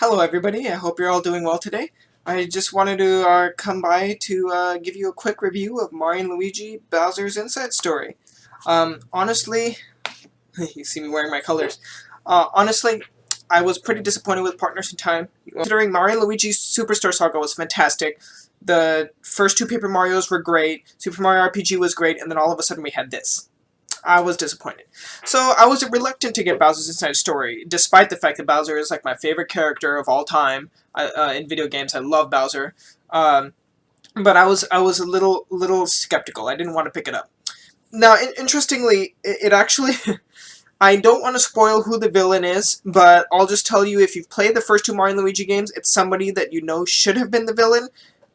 Hello everybody, I hope you're all doing well today. I just wanted to come by to give you a quick review of Mario and Luigi Bowser's Inside Story. Honestly, you see me wearing my colors. Honestly, I was pretty disappointed with Partners in Time. Considering Mario and Luigi's Superstar Saga was fantastic, the first two Paper Marios were great, Super Mario RPG was great, and then all of a sudden we had this. I was disappointed. So I was reluctant to get Bowser's Inside Story, despite the fact that Bowser is like my favorite character of all time in video games. I love Bowser, but I was a little skeptical. I didn't want to pick it up. Now, interestingly, it actually I don't want to spoil who the villain is, but I'll just tell you if you've played the first two Mario and Luigi games, it's somebody that you know should have been the villain,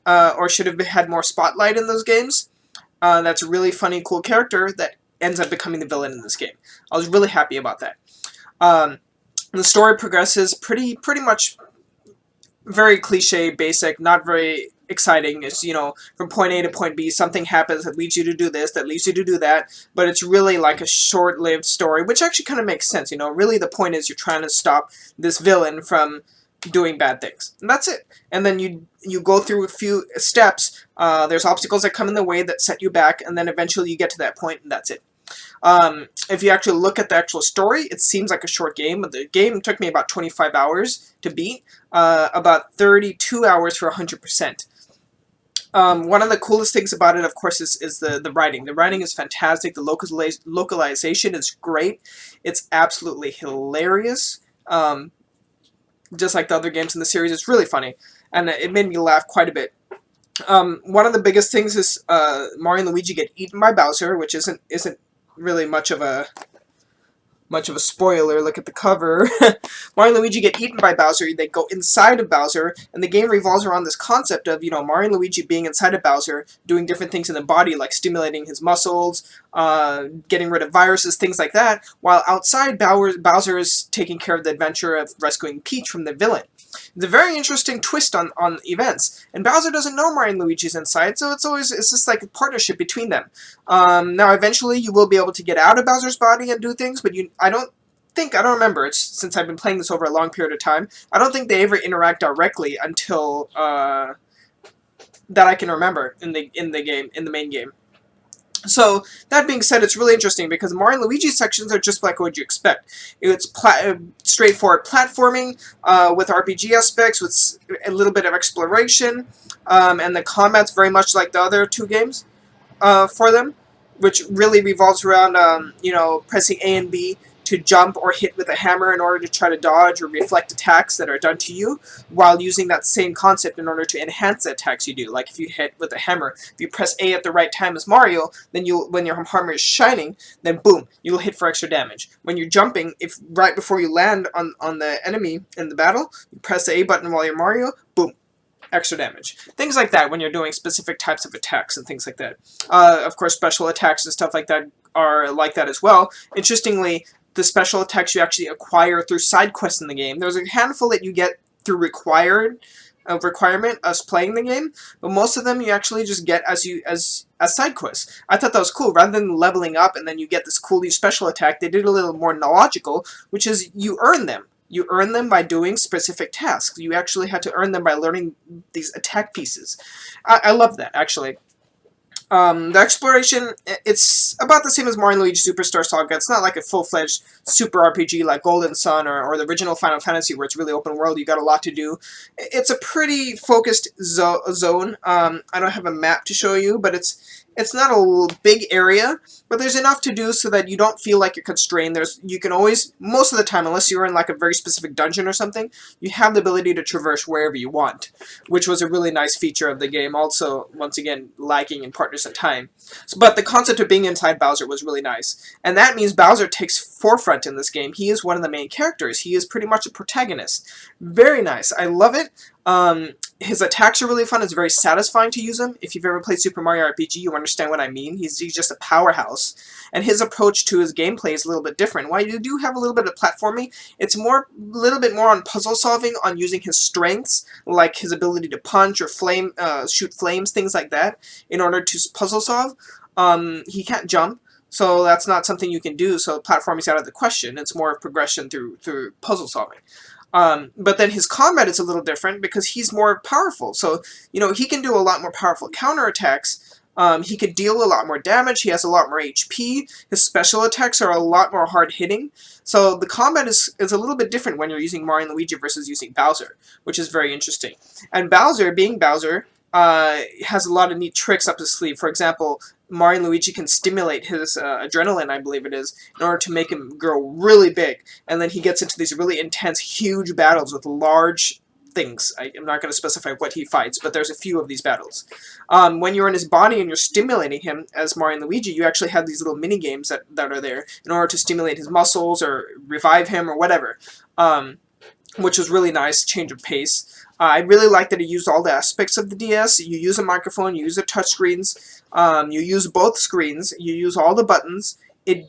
or should have had more spotlight in those games. That's a really funny, cool character that ends up becoming the villain in this game. I was really happy about that. The story progresses pretty much very cliche, basic, not very exciting. It's, from point A to point B, something happens that leads you to do this, that leads you to do that, but it's really like a short-lived story, which actually kind of makes sense, Really the point is you're trying to stop this villain from doing bad things. And that's it. And then you go through a few steps, there's obstacles that come in the way that set you back, and then eventually you get to that point, and that's it. If you actually look at the actual story, it seems like a short game, but the game took me about 25 hours to beat, about 32 hours for 100%. One of the coolest things about it, of course, is the writing. The writing is fantastic, the localization is great, it's absolutely hilarious, just like the other games in the series. It's really funny, and it made me laugh quite a bit. One of the biggest things is Mario and Luigi get eaten by Bowser, which isn't really much of a spoiler. Look at the cover. Mario and Luigi get eaten by Bowser. They go inside of Bowser, and the game revolves around this concept of, Mario and Luigi being inside of Bowser, doing different things in the body, like stimulating his muscles, getting rid of viruses, things like that, while outside Bowser is taking care of the adventure of rescuing Peach from the villain. It's a very interesting twist on events, and Bowser doesn't know Mario and Luigi's inside, so it's just like a partnership between them. Now, eventually, you will be able to get out of Bowser's body and do things, but I don't remember, since I've been playing this over a long period of time, I don't think they ever interact directly until, that I can remember in the main game. So, that being said, it's really interesting because Mario and Luigi sections are just like what you expect. It's straightforward platforming with RPG aspects, with a little bit of exploration, and the combat's very much like the other two games for them, which really revolves around, pressing A and B to jump or hit with a hammer in order to try to dodge or reflect attacks that are done to you, while using that same concept in order to enhance the attacks you do. Like if you hit with a hammer, if you press A at the right time as Mario, then when your hammer is shining, then boom, you'll hit for extra damage. When you're jumping, if right before you land on the enemy in the battle, you press the A button while you're Mario, boom, extra damage. Things like that when you're doing specific types of attacks and things like that. Of course, special attacks and stuff like that are like that as well. Interestingly, the special attacks you actually acquire through side quests in the game. There's a handful that you get through requirement as playing the game, but most of them you actually just get as side quests. I thought that was cool. Rather than leveling up and then you get this cool new special attack, they did a little more logical, which is you earn them. You earn them by doing specific tasks. You actually had to earn them by learning these attack pieces. I love that, actually. The exploration, it's about the same as Mario & Luigi Superstar Saga. It's not like a full-fledged super RPG like Golden Sun or the original Final Fantasy where it's really open world, you got a lot to do. It's a pretty focused zone. I don't have a map to show you, but it's not a big area, but there's enough to do so that you don't feel like you're constrained. You can always, most of the time, unless you're in like a very specific dungeon or something, you have the ability to traverse wherever you want, which was a really nice feature of the game. Also, once again, lacking in Partners in Time. But the concept of being inside Bowser was really nice, and that means Bowser takes forefront in this game. He is one of the main characters. He is pretty much a protagonist. Very nice. I love it. His attacks are really fun. It's very satisfying to use him. If you've ever played Super Mario RPG, you understand what I mean. He's just a powerhouse. And his approach to his gameplay is a little bit different. While you do have a little bit of platforming, it's a little bit more on puzzle solving, on using his strengths, like his ability to punch or shoot flames, things like that, in order to puzzle solve. He can't jump, so that's not something you can do, so platforming is out of the question. It's more of progression through puzzle solving. But then his combat is a little different because he's more powerful. So, you know, he can do a lot more powerful counterattacks. He can deal a lot more damage. He has a lot more HP. His special attacks are a lot more hard-hitting. So the combat is a little bit different when you're using Mario and Luigi versus using Bowser, which is very interesting. And Bowser, being Bowser, has a lot of neat tricks up his sleeve. For example, Mario and Luigi can stimulate his adrenaline, I believe it is, in order to make him grow really big. And then he gets into these really intense, huge battles with large things. I'm not going to specify what he fights, but there's a few of these battles. When you're in his body and you're stimulating him as Mario and Luigi, you actually have these little mini games that are there in order to stimulate his muscles or revive him or whatever, which was really nice, change of pace. I really like that it used all the aspects of the DS. You use a microphone, you use the touchscreens, you use both screens, you use all the buttons. It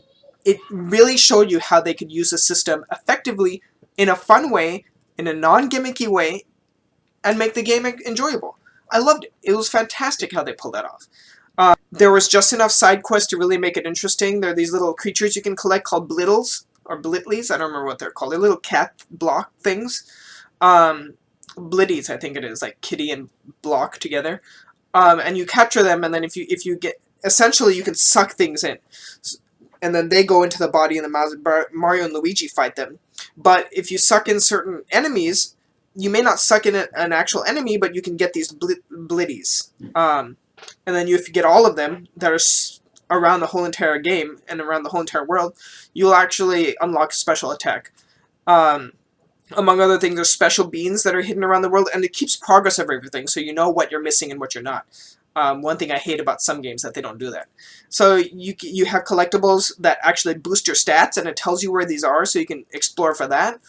really showed you how they could use the system effectively in a fun way, in a non-gimmicky way, and make the game enjoyable. I loved it. It was fantastic how they pulled that off. There was just enough side quests to really make it interesting. There are these little creatures you can collect called Blittles, or Blitleys, I don't remember what they're called. They're little cat block things. Blitties, I think it is, like kitty and block together. And you capture them, and then if you get, essentially you can suck things in. And then they go into the body and the Mario and Luigi fight them. But if you suck in certain enemies, you may not suck in an actual enemy, but you can get these blitties. And then if you get all of them that are around the whole entire game and around the whole entire world, you'll actually unlock a special attack. Among other things, there's special beans that are hidden around the world, and it keeps progress of everything, so you know what you're missing and what you're not. One thing I hate about some games that they don't do that. So you have collectibles that actually boost your stats, and it tells you where these are, so you can explore for that.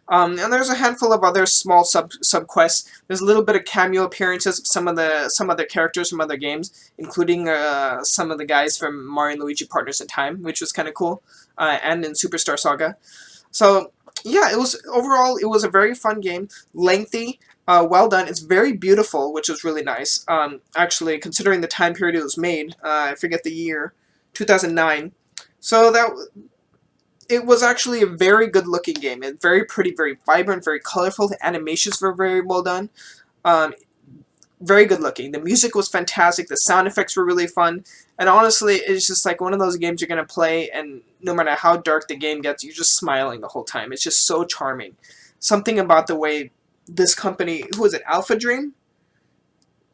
And there's a handful of other small sub-quests. There's a little bit of cameo appearances of some other characters from other games, including some of the guys from Mario and Luigi Partners in Time, which was kind of cool, and in Superstar Saga. So yeah, overall it was a very fun game, lengthy, well done. It's very beautiful, which was really nice. Actually, considering the time period it was made, I forget the year, 2009. So it was actually a very good looking game. It's very pretty, very vibrant, very colorful. The animations were very well done. Very good looking. The music was fantastic. The sound effects were really fun. And honestly, it's just like one of those games you're going to play, and no matter how dark the game gets, you're just smiling the whole time. It's just so charming. Something about the way this company, who is it, Alpha Dream?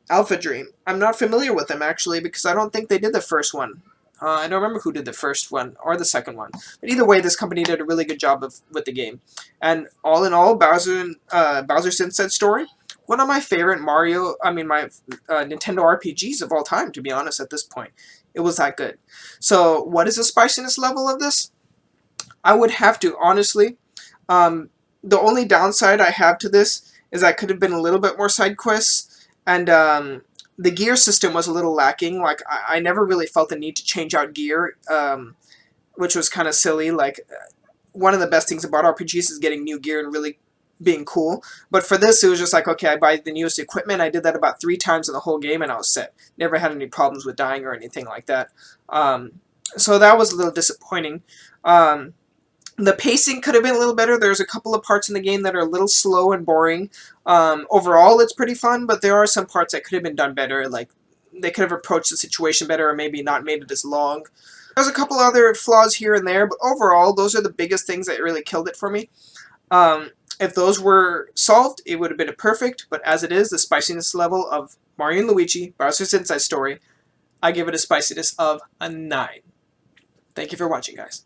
Alpha Dream. I'm not familiar with them, actually, because I don't think they did the first one. I don't remember who did the first one or the second one. But either way, this company did a really good job with the game. And all in all, Bowser's Inside Story, one of my favorite my Nintendo RPGs of all time, to be honest, at this point. It was that good. So, what is the spiciness level of this? I would have to, honestly, the only downside I have to this is I could have been a little bit more side quests, and the gear system was a little lacking. Like, I never really felt the need to change out gear, which was kind of silly. Like, one of the best things about RPGs is getting new gear and really being cool. But for this, it was just like, okay, I buy the newest equipment. I did that about 3 times in the whole game, and I was set. Never had any problems with dying or anything like that. So that was a little disappointing. The pacing could have been a little better. There's a couple of parts in the game that are a little slow and boring. Overall, it's pretty fun, but there are some parts that could have been done better. Like, they could have approached the situation better, or maybe not made it as long. There's a couple other flaws here and there, but overall, those are the biggest things that really killed it for me. If those were solved, it would have been a perfect, but as it is, the spiciness level of Mario and Luigi, Bowser's Inside Story, I give it a spiciness of a 9. Thank you for watching, guys.